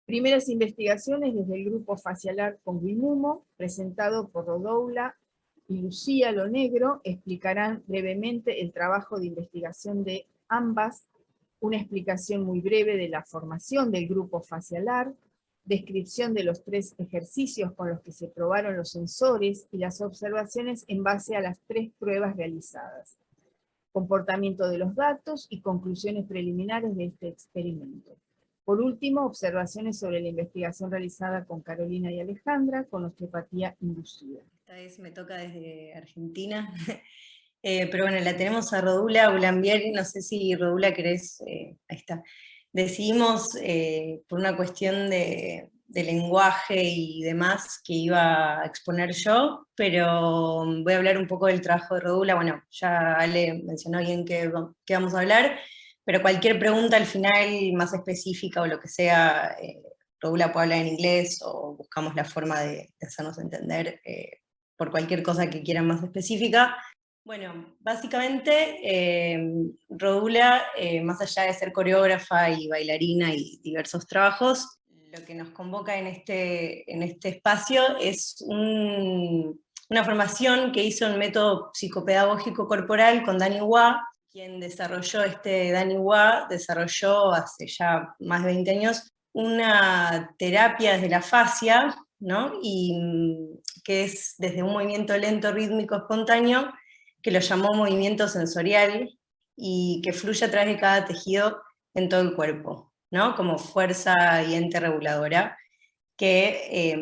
Primeras investigaciones desde el grupo Facialar con Wimumo, presentado por Rodoula y Lucía Lonegro, explicarán brevemente el trabajo de investigación de ambas, una explicación muy breve de la formación del grupo Facialar, descripción de los 3 ejercicios con los que se probaron los sensores y las observaciones en base a las 3 pruebas realizadas, comportamiento de los datos y conclusiones preliminares de este experimento. Por último, observaciones sobre la investigación realizada con Carolina y Alejandra con osteopatía inducida. Esta vez me toca desde Argentina, pero bueno, la tenemos a Rodula Boulambier, no sé si Rodula querés, ahí está. Decidimos, por una cuestión de lenguaje y demás, que iba a exponer yo, pero voy a hablar un poco del trabajo de Rodula. Bueno, ya Ale mencionó bien qué vamos a hablar, pero cualquier pregunta al final más específica o lo que sea, Rodula puede hablar en inglés o buscamos la forma de hacernos entender por cualquier cosa que quieran más específica. Bueno, básicamente Rodula, más allá de ser coreógrafa y bailarina y diversos trabajos, lo que nos convoca en este espacio es una formación que hizo en método psicopedagógico corporal con Danny Waugh. Quien desarrolló Danny Waugh desarrolló hace ya más de 20 años una terapia desde la fascia, ¿no? Y que es desde un movimiento lento, rítmico, espontáneo, que lo llamó movimiento sensorial y que fluye a través de cada tejido en todo el cuerpo, ¿no? Como fuerza y ente reguladora, que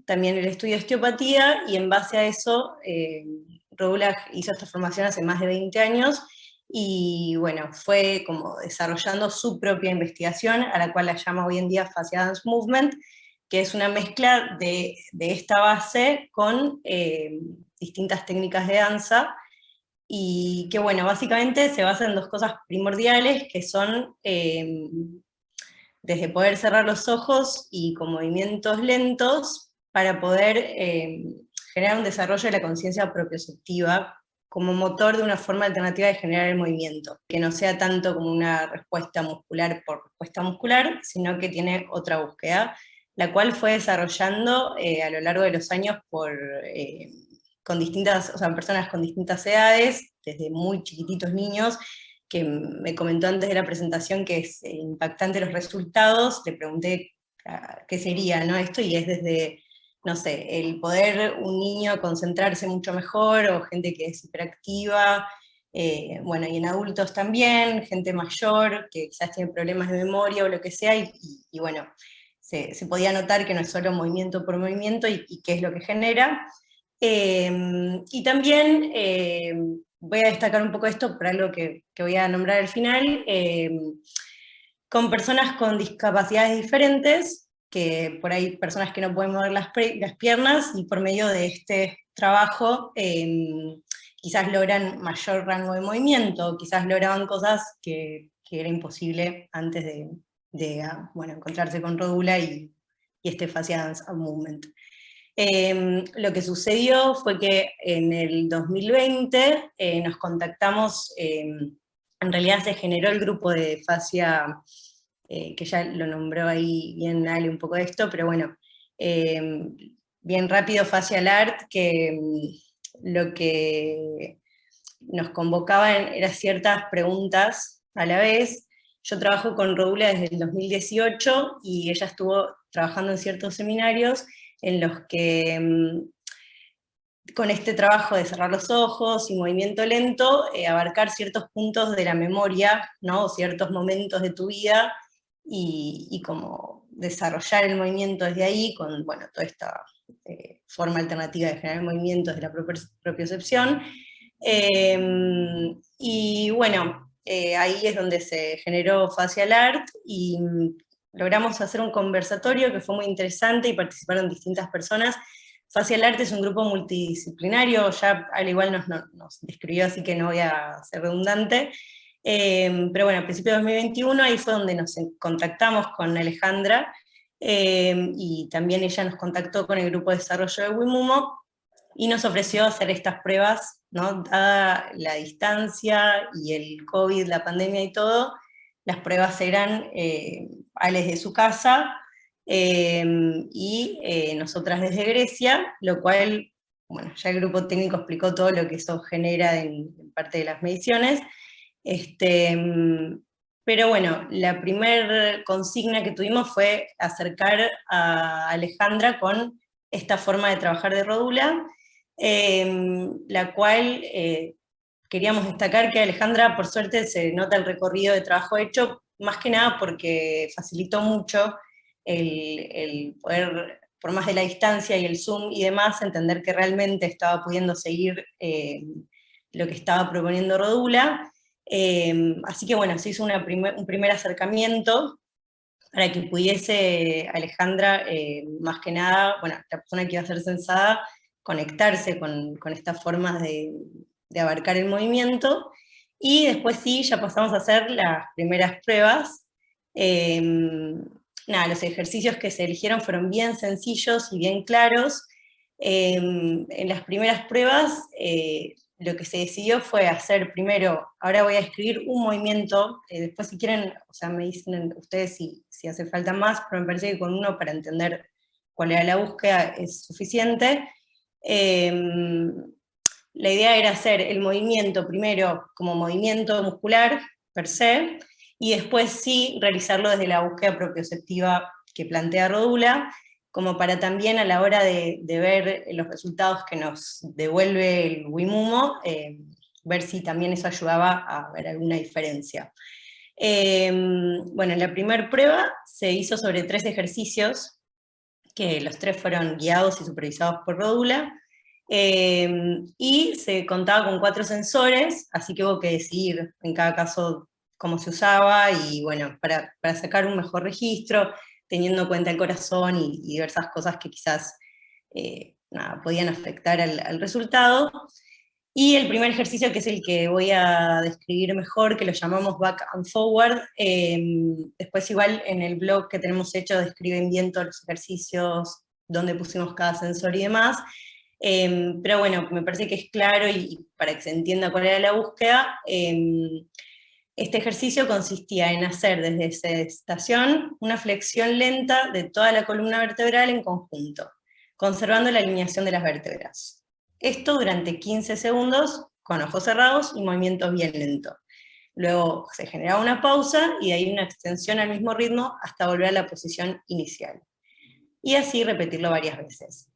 también él estudia osteopatía y en base a eso Rodula hizo esta formación hace más de 20 años y bueno, fue como desarrollando su propia investigación, a la cual la llama hoy en día Fascia Dance Movement, que es una mezcla de esta base con distintas técnicas de danza, y que bueno, básicamente se basa en 2 cosas primordiales, que son desde poder cerrar los ojos y con movimientos lentos para poder generar un desarrollo de la conciencia propioceptiva como motor de una forma alternativa de generar el movimiento, que no sea tanto como una respuesta muscular por respuesta muscular, sino que tiene otra búsqueda, la cual fue desarrollando a lo largo de los años con distintas, o sea, personas con distintas edades, desde muy chiquititos niños, que me comentó antes de la presentación que es impactante los resultados, le pregunté qué sería, ¿no? Esto, y es desde, no sé, el poder un niño concentrarse mucho mejor, o gente que es hiperactiva, bueno, y en adultos también, gente mayor que quizás tiene problemas de memoria o lo que sea, y bueno, se podía notar que no es solo movimiento por movimiento y qué es lo que genera. Y también voy a destacar un poco esto por algo que voy a nombrar al final, con personas con discapacidades diferentes, que por ahí personas que no pueden mover las piernas, y por medio de este trabajo quizás logran mayor rango de movimiento, quizás lograban cosas que era imposible antes de bueno, encontrarse con Rodula y este Fascia Dance Movement. Lo que sucedió fue que en el 2020 nos contactamos, en realidad se generó el grupo de Fascia, que ya lo nombró ahí bien Ale un poco de esto, pero bueno, bien rápido Facial Art, que lo que nos convocaban eran ciertas preguntas a la vez. Yo trabajo con Rodula desde el 2018 y ella estuvo trabajando en ciertos seminarios en los que con este trabajo de cerrar los ojos y movimiento lento, abarcar ciertos puntos de la memoria, ¿no? O ciertos momentos de tu vida, y como desarrollar el movimiento desde ahí, con bueno, toda esta forma alternativa de generar movimientos de la propiocepción. Y bueno, ahí es donde se generó Facial Art, y logramos hacer un conversatorio que fue muy interesante y participaron distintas personas. Facial Art es un grupo multidisciplinario, ya al igual nos describió, así que no voy a ser redundante. Pero bueno, a principios de 2021 ahí fue donde nos contactamos con Alejandra, y también ella nos contactó con el grupo de desarrollo de Wimumo y nos ofreció hacer estas pruebas, ¿no? Dada la distancia y el COVID, la pandemia y todo, las pruebas eran Ale de su casa, nosotras desde Grecia, lo cual, bueno, ya el grupo técnico explicó todo lo que eso genera en parte de las mediciones. Pero bueno, la primer consigna que tuvimos fue acercar a Alejandra con esta forma de trabajar de Rodula, la cual queríamos destacar que Alejandra, por suerte, se nota el recorrido de trabajo hecho, más que nada porque facilitó mucho el poder, por más de la distancia y el Zoom y demás, entender que realmente estaba pudiendo seguir lo que estaba proponiendo Rodula. Así que bueno, se hizo un primer acercamiento para que pudiese Alejandra, más que nada, bueno, la persona que iba a ser censada, conectarse con estas formas de abarcar el movimiento, y después sí, ya pasamos a hacer las primeras pruebas. Nada, los ejercicios que se eligieron fueron bien sencillos y bien claros. En las primeras pruebas, lo que se decidió fue hacer primero, ahora voy a escribir un movimiento, después si quieren, o sea, me dicen ustedes si hace falta más, pero me parece que con uno para entender cuál era la búsqueda es suficiente. La idea era hacer el movimiento primero como movimiento muscular per se, y después sí realizarlo desde la búsqueda propioceptiva que plantea Rodula, como para también a la hora de ver los resultados que nos devuelve el Wimumo, ver si también eso ayudaba a ver alguna diferencia. Bueno, la primera prueba se hizo sobre 3 ejercicios, que los 3 fueron guiados y supervisados por Rodula, y se contaba con 4 sensores, así que hubo que decidir en cada caso cómo se usaba, y bueno, para sacar un mejor registro, teniendo en cuenta el corazón y diversas cosas que quizás nada, podían afectar al resultado. Y el primer ejercicio, que es el que voy a describir mejor, que lo llamamos back and forward, después igual en el blog que tenemos hecho describen bien todos los ejercicios, dónde pusimos cada sensor y demás, pero bueno, me parece que es claro, y para que se entienda cuál era la búsqueda, este ejercicio consistía en hacer desde sedestación una flexión lenta de toda la columna vertebral en conjunto, conservando la alineación de las vértebras. Esto durante 15 segundos, con ojos cerrados y movimientos bien lentos. Luego se generaba una pausa y de ahí una extensión al mismo ritmo hasta volver a la posición inicial. Y así repetirlo varias veces.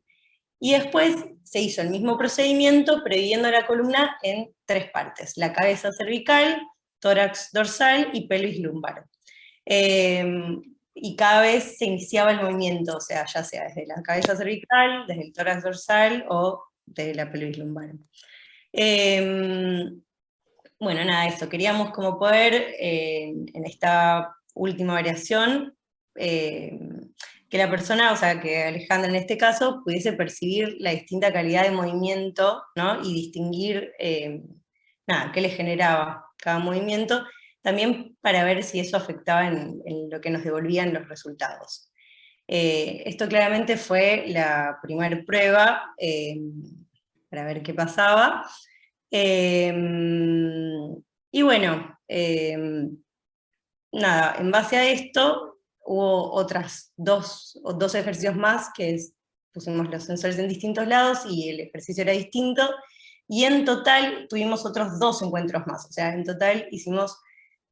Y después se hizo el mismo procedimiento, pero dividiendo la columna en 3 partes: la cabeza cervical, tórax dorsal y pelvis lumbar. Y cada vez se iniciaba el movimiento, o sea, ya sea desde la cabeza cervical, desde el tórax dorsal o de la pelvis lumbar. Bueno, nada, eso, queríamos como poder, en esta última variación, que la persona, o sea, que Alejandra en este caso, pudiese percibir la distinta calidad de movimiento, ¿no? Y distinguir, nada, qué le generaba cada movimiento, también para ver si eso afectaba en lo que nos devolvían los resultados. Esto claramente fue la primera prueba, para ver qué pasaba. Y bueno, nada, en base a esto hubo otras dos ejercicios más, que pusimos los sensores en distintos lados y el ejercicio era distinto, y en total tuvimos otros 2 encuentros más, o sea, en total hicimos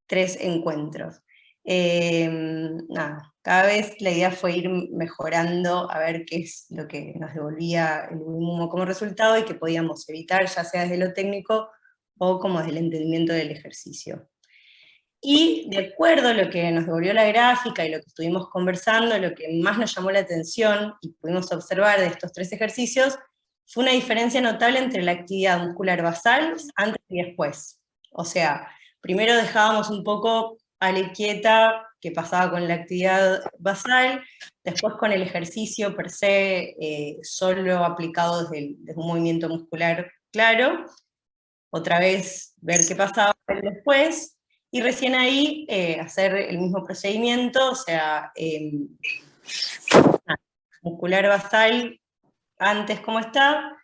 3 encuentros. Nada, cada vez la idea fue ir mejorando a ver qué es lo que nos devolvía el Wimumo como resultado y que podíamos evitar, ya sea desde lo técnico o como desde el entendimiento del ejercicio. Y de acuerdo a lo que nos devolvió la gráfica y lo que estuvimos conversando, lo que más nos llamó la atención y pudimos observar de estos 3 ejercicios fue una diferencia notable entre la actividad muscular basal antes y después. O sea, primero dejábamos un poco a la quieta qué pasaba con la actividad basal, después con el ejercicio per se, solo aplicado desde un movimiento muscular claro, otra vez ver qué pasaba después, y recién ahí hacer el mismo procedimiento, o sea, muscular basal antes como está,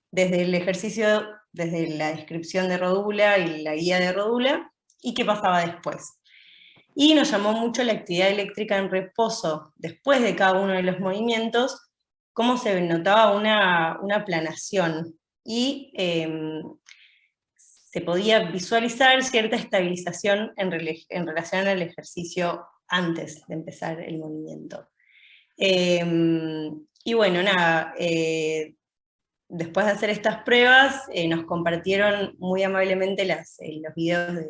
desde el ejercicio, desde la descripción de Rodula y la guía de Rodula, y qué pasaba después. Y nos llamó mucho la actividad eléctrica en reposo, después de cada uno de los movimientos, cómo se notaba una planación, y se podía visualizar cierta estabilización en relación al ejercicio antes de empezar el movimiento. Y bueno, nada, después de hacer estas pruebas, nos compartieron muy amablemente los videos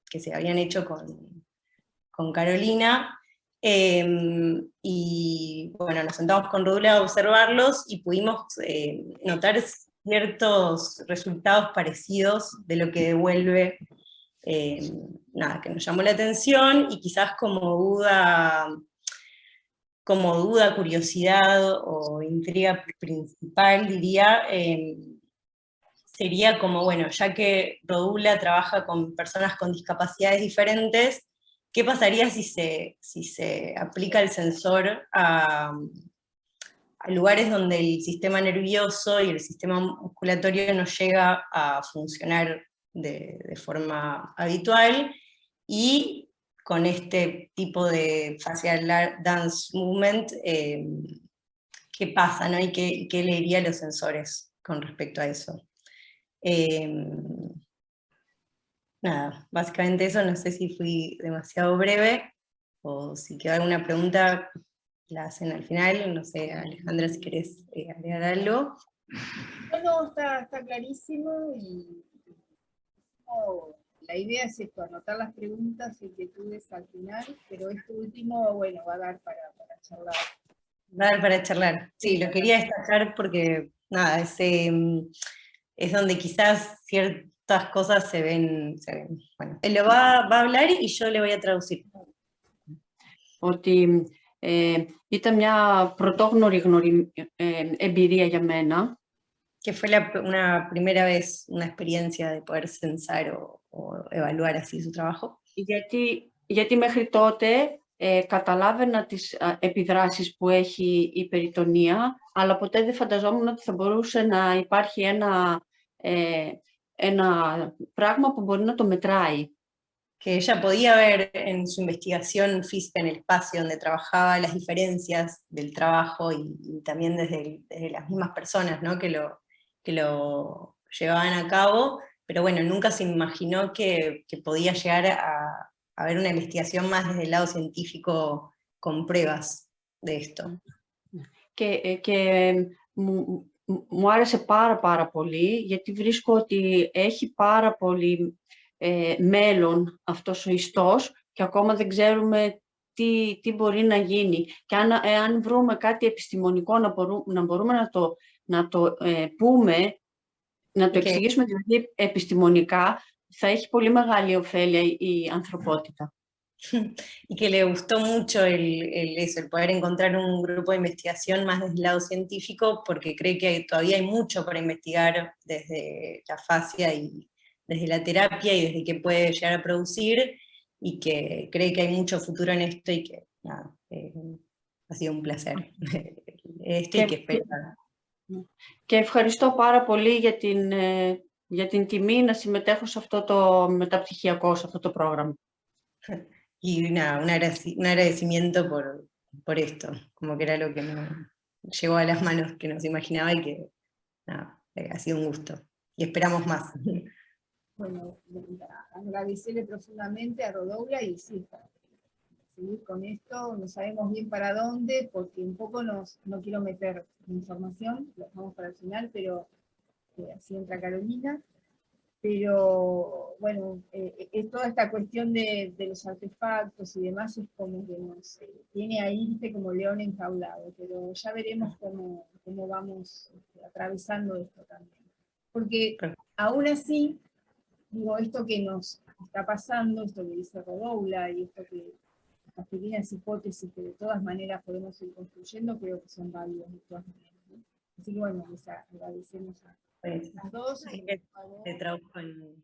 que se habían hecho con Carolina, y bueno, nos sentamos con Rodula a observarlos y pudimos notar ciertos resultados parecidos de lo que devuelve, nada, que nos llamó la atención, y quizás como duda, curiosidad o intriga principal, diría, sería como, bueno, ya que Rodula trabaja con personas con discapacidades diferentes, ¿qué pasaría si se aplica el sensor a lugares donde el sistema nervioso y el sistema musculatorio no llega a funcionar de forma habitual, y con este tipo de facial dance movement, qué pasa, ¿no? Y qué leería los sensores con respecto a eso? Nada, básicamente eso. No sé si fui demasiado breve, o si queda alguna pregunta, la hacen al final. No sé, Alejandra, si querés agregar algo. No, está clarísimo, y la idea es esto, anotar las preguntas y inquietudes al final, pero esto último, bueno, va a dar para charlar. Va a dar para charlar. Sí, lo quería destacar porque, nada, es donde quizás ciertas cosas se ven. Bueno, él lo va a hablar y yo le voy a traducir. Ότι ήταν μια πρωτόγνωρη εμπειρία για μένα. Que fue una primera vez, una experiencia de poder censar o evaluar así su trabajo. Γιατί μέχρι τότε καταλάβαινα τις επιδράσεις που έχει η περιτονία, αλλά ποτέ δεν φανταζόμουν ότι θα μπορούσε να υπάρχει ένα πράγμα που μπορεί να το μετράει. Que ella podía ver en su investigación física en el espacio donde trabajaba las diferencias del trabajo, y también desde las mismas personas, ¿no? que lo llevaban a cabo, pero bueno, nunca se imaginó que podía llegar a ver una investigación más desde el lado científico con pruebas de esto. Και μου άρεσε πάρα πολύ, γιατί βρίσκω ότι έχει πάρα πολύ μέλλον αυτός ο ιστός, και ακόμα δεν ξέρουμε τι μπορεί να γίνει. Και αν βρούμε κάτι επιστημονικό να μπορούμε να το πούμε, να το εξηγήσουμε δηλαδή επιστημονικά, θα έχει πολύ μεγάλη ωφέλεια η ανθρωπότητα. Y que le gustó mucho el poder encontrar un grupo de investigación más desde el lado científico, porque cree que todavía hay mucho para investigar desde la fascia y desde la terapia, y desde qué puede llegar a producir, y que cree que hay mucho futuro en esto, y que nada, ha sido un placer esto, y que espera. Και ευχαριστώ πάρα πολύ για την τιμή να συμμετέχω σε αυτό το μεταπτυχιακό, σε αυτό το πρόγραμμα. Y nada, un agradecimiento por esto, como que era lo que nos llegó a las manos, que nos imaginaba, y que nada, ha sido un gusto, y esperamos más. Bueno, agradecerle profundamente a Rodula, y sí, para seguir con esto, no sabemos bien para dónde, porque un poco no quiero meter información, lo dejamos para el final, pero así entra Carolina. Pero bueno, toda esta cuestión de los artefactos y demás es como que nos tiene ahí, viste, como león enjaulado, pero ya veremos cómo vamos atravesando esto también. Porque aún así, digo, esto que nos está pasando, esto que dice Rodula, y esto que estas pequeñas hipótesis que de todas maneras podemos ir construyendo, creo que son válidas de todas maneras, ¿no? Así que bueno, les agradecemos a las dos. Te trabajo en